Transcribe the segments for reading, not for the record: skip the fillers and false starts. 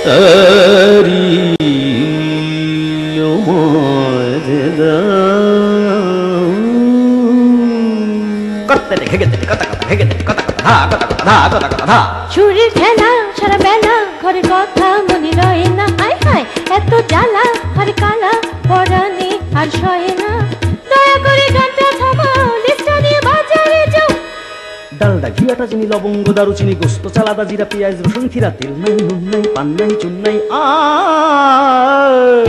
চুরির খেলা সারা বেলা ঘরে কথা মনে রয়ে না, হায় হায় এত জ্বালা ঘরে কালা পরানি আর সহে না, দয়া করে গানটা থামাও, লিস্টটা নিয়ে বাজারে যাও। ডালডা ঘিয়াটা চিনি লবঙ্গ দারুচিনি গোস্ত চালাদা জিরা পেঁয়াজ রসুন খিরা তেল নাই নুন নাই পান নাই চুন নাই।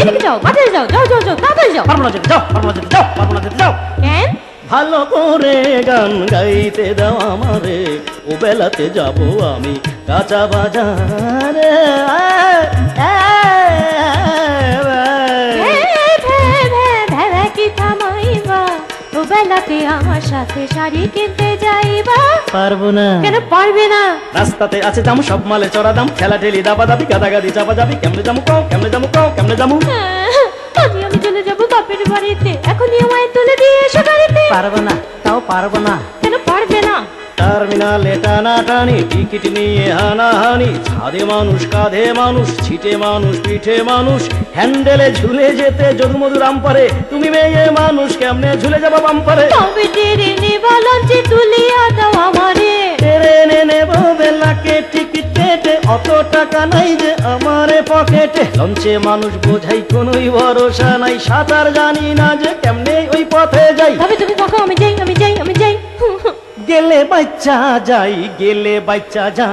এদিকে যাও, বাজারে যাও, যাও যাও যাও, তাড়াতাড়ি যাও। পারবো না যেতে, যাও পারবো না যেতে, যাও পারবো না যেতে, যাও। কেন? ভালো করে গান গাইতে দাও আমারে, ও বেলাতে যাব আমি কাঁচা বাজারে। কি থামাইবা, ও বেলাতে আমার সাথে শাড়ি কিনতে যাইবা। পারবো না। কেন পারবে না? রাস্তাতে আছে জামু সব মালে চড়া দাম, ঠেলা ঠেলি দাবা দাবি গাদাগাদি চাপা যাবি, কেমনে যাবো কও কেমনে যাবো কও কেমনে যাবো। আমি চলে যাবো বাপের বাড়িতে, এখনই আমায় তুলে দিয়ে এসো গাড়িতে। পারবো না, তাও পারবো না। কেন পারবে না? টার্মিনালে টানাটানি টিকিট নিয়ে হানাহানি, ছাদে মানুষ কাঁধে মানুষ ছিটে মানুষ পিঠে মানুষ, হ্যান্ডেলে ঝুলে যেতে যদু মধুর আমপারে, তুমি মেয়ে মানুষ কেমনে ঝুলে যাবো বাম্পারে। তবে টেরে নেবা লঞ্চে তুলিয়া দাও আমারে, টেরে নেবো বেলাকে টিকিট কেটে, অত টাকা নাই যে আমারে পকেটে, লঞ্চে মানুষ বোঝাই কোনোই ভরসা নাই, সাঁতার জানি না যে কেমনে ওই পথে যাই। তবে তুমি দেখো আমি যাই আমি যাই আমি যাই। গেলে বাচ্চা যাই গেলে বাচ্চা যাই।